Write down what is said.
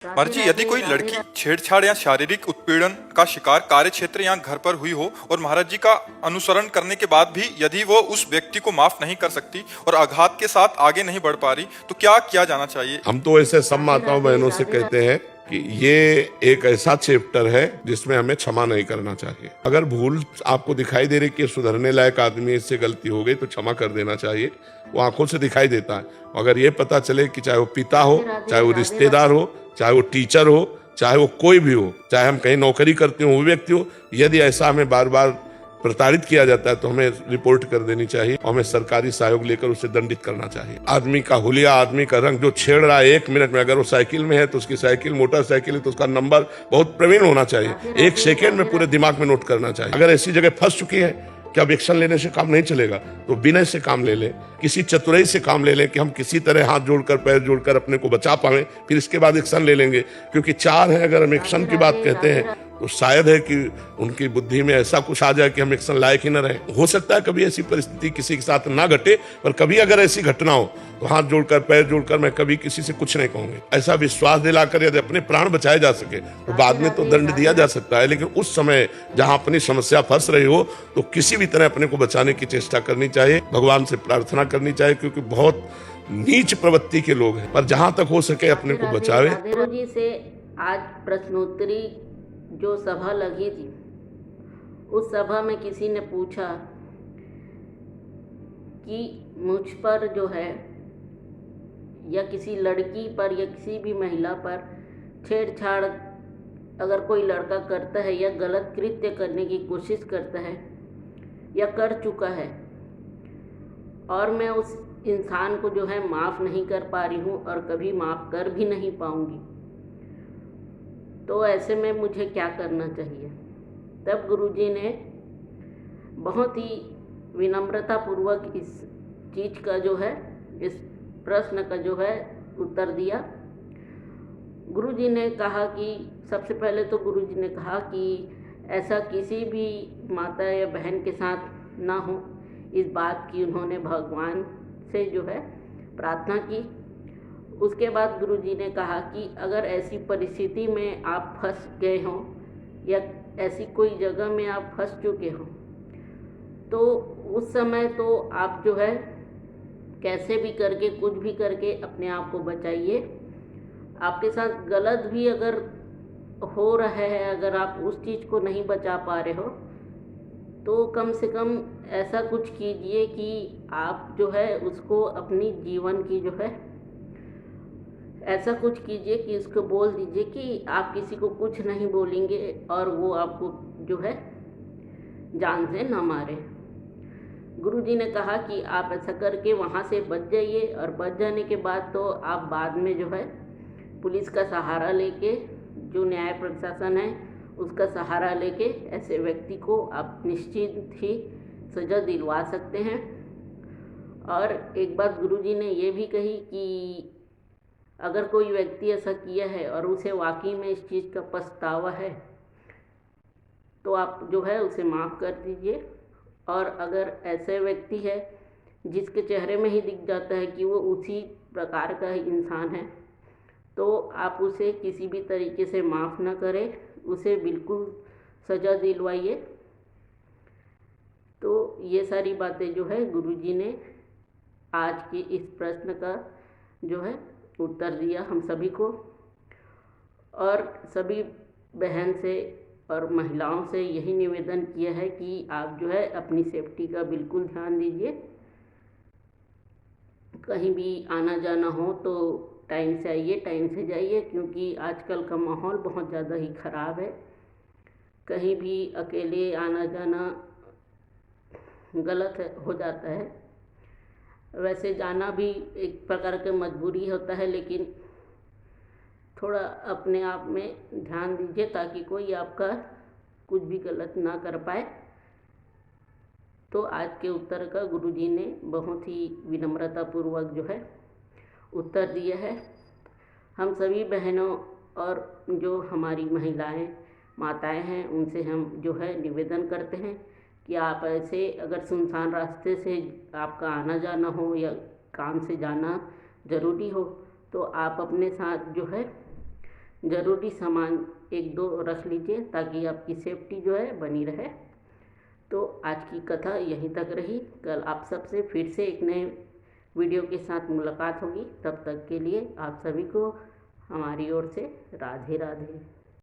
पर जी यदि कोई लड़की छेड़छाड़ या शारीरिक उत्पीड़न का शिकार कार्य क्षेत्र या घर पर हुई हो और महाराज जी का अनुसरण करने के बाद भी यदि वो उस व्यक्ति को माफ नहीं कर सकती और आघात के साथ आगे नहीं बढ़ पा रही तो क्या किया जाना चाहिए? हम तो ऐसे सब माताओं बहनों से कहते हैं कि ये एक ऐसा चैप्टर है जिसमें हमें क्षमा नहीं करना चाहिए। अगर भूल आपको दिखाई दे रही कि सुधरने लायक आदमी इससे गलती हो गई तो क्षमा कर देना चाहिए। वो आंखों से दिखाई देता है। अगर ये पता चले कि चाहे वो पिता हो, चाहे वो रिश्तेदार हो, चाहे वो टीचर हो, चाहे वो कोई भी हो, चाहे हम कहीं नौकरी करते हो वो व्यक्ति हो, यदि ऐसा हमें बार बार प्रताड़ित किया जाता है तो हमें रिपोर्ट कर देनी चाहिए और हमें सरकारी सहयोग लेकर उसे दंडित करना चाहिए। आदमी का हुलिया, आदमी का रंग जो छेड़ रहा है 1 मिनट में, अगर वो साइकिल में है तो उसकी साइकिल मोटरसाइकिल है तो उसका नंबर बहुत प्रवीण होना चाहिए, 1 सेकेंड में पूरे दिमाग में नोट करना चाहिए। अगर ऐसी जगह फंस चुकी है कि अब एक्शन लेने से काम नहीं चलेगा तो विनय से काम ले लें, किसी चतुराई से काम ले लें कि हम किसी तरह हाथ जोड़कर पैर जोड़कर अपने को बचा पाए, फिर इसके बाद एक्शन ले लेंगे। क्योंकि 4 है, अगर हम एक्शन की बात कहते हैं तो शायद है कि उनकी बुद्धि में ऐसा कुछ आ जाए कि हम एक्शन लायक ही न रहे। हो सकता है कभी ऐसी परिस्थिति किसी के साथ ना घटे, पर कभी अगर ऐसी घटना हो तो हाथ जोड़कर पैर जोड़कर मैं कभी किसी से कुछ नहीं कहूंगी। ऐसा विश्वास दिलाकर यदि अपने प्राण बचाए जा सके तो बाद में तो दंड दिया जा सकता है, लेकिन उस समय जहां अपनी समस्या फंस रही हो तो किसी भी तरह अपने को बचाने की चेष्टा करनी चाहिए, भगवान से प्रार्थना करनी चाहिए, क्योंकि बहुत नीच प्रवृत्ति के लोग हैं। पर जहां तक हो सके अपने को बचावे। गुरुजी से आज प्रश्नोत्तरी जो सभा लगी थी, उस सभा में किसी ने पूछा कि मुझ पर जो है या किसी लड़की पर या किसी भी महिला पर छेड़छाड़ अगर कोई लड़का करता है या गलत कृत्य करने की कोशिश करता है या कर चुका है और मैं उस इंसान को जो है माफ़ नहीं कर पा रही हूँ और कभी माफ़ कर भी नहीं पाऊँगी, तो ऐसे में मुझे क्या करना चाहिए। तब गुरुजी ने बहुत ही विनम्रतापूर्वक इस चीज़ का जो है, इस प्रश्न का जो है उत्तर दिया। गुरुजी ने कहा कि सबसे पहले तो गुरुजी ने कहा कि ऐसा किसी भी माता या बहन के साथ ना हो, इस बात की उन्होंने भगवान से जो है प्रार्थना की। उसके बाद गुरुजी ने कहा कि अगर ऐसी परिस्थिति में आप फंस गए हों या ऐसी कोई जगह में आप फंस चुके हों तो उस समय तो आप जो है कैसे भी करके कुछ भी करके अपने आप को बचाइए। आपके साथ गलत भी अगर हो रहा है, अगर आप उस चीज़ को नहीं बचा पा रहे हो तो कम से कम ऐसा कुछ कीजिए कि आप जो है उसको अपनी जीवन की जो है ऐसा कुछ कीजिए कि उसको बोल दीजिए कि आप किसी को कुछ नहीं बोलेंगे और वो आपको जो है जान से ना मारे। गुरुजी ने कहा कि आप ऐसा करके वहाँ से बच जाइए और बच जाने के बाद तो आप बाद में जो है पुलिस का सहारा लेके, जो न्याय प्रशासन है उसका सहारा लेके ऐसे व्यक्ति को आप निश्चित ही सज़ा दिलवा सकते हैं। और एक बात गुरुजी ने ये भी कही कि अगर कोई व्यक्ति ऐसा किया है और उसे वाकई में इस चीज़ का पछतावा है तो आप जो है उसे माफ़ कर दीजिए। और अगर ऐसे व्यक्ति है जिसके चेहरे में ही दिख जाता है कि वो उसी प्रकार का ही इंसान है तो आप उसे किसी भी तरीके से माफ़ न करें, उसे बिल्कुल सज़ा दिलवाइए। तो ये सारी बातें जो है गुरुजी ने आज की इस प्रश्न का जो है उत्तर दिया हम सभी को, और सभी बहन से और महिलाओं से यही निवेदन किया है कि आप जो है अपनी सेफ्टी का बिल्कुल ध्यान दीजिए। कहीं भी आना जाना हो तो टाइम से आइए, टाइम से जाइए, क्योंकि आजकल का माहौल बहुत ज़्यादा ही ख़राब है। कहीं भी अकेले आना जाना गलत हो जाता है। वैसे जाना भी एक प्रकार का मजबूरी होता है, लेकिन थोड़ा अपने आप में ध्यान दीजिए ताकि कोई आपका कुछ भी गलत ना कर पाए। तो आज के उत्तर का गुरुजी ने बहुत ही विनम्रतापूर्वक जो है उत्तर दिया है। हम सभी बहनों और जो हमारी महिलाएं माताएं हैं उनसे हम जो है निवेदन करते हैं कि आप ऐसे अगर सुनसान रास्ते से आपका आना जाना हो या काम से जाना ज़रूरी हो तो आप अपने साथ जो है ज़रूरी सामान एक दो रख लीजिए ताकि आपकी सेफ्टी जो है बनी रहे। तो आज की कथा यहीं तक रही। कल आप सबसे फिर से एक नए वीडियो के साथ मुलाकात होगी। तब तक के लिए आप सभी को हमारी ओर से राधे राधे।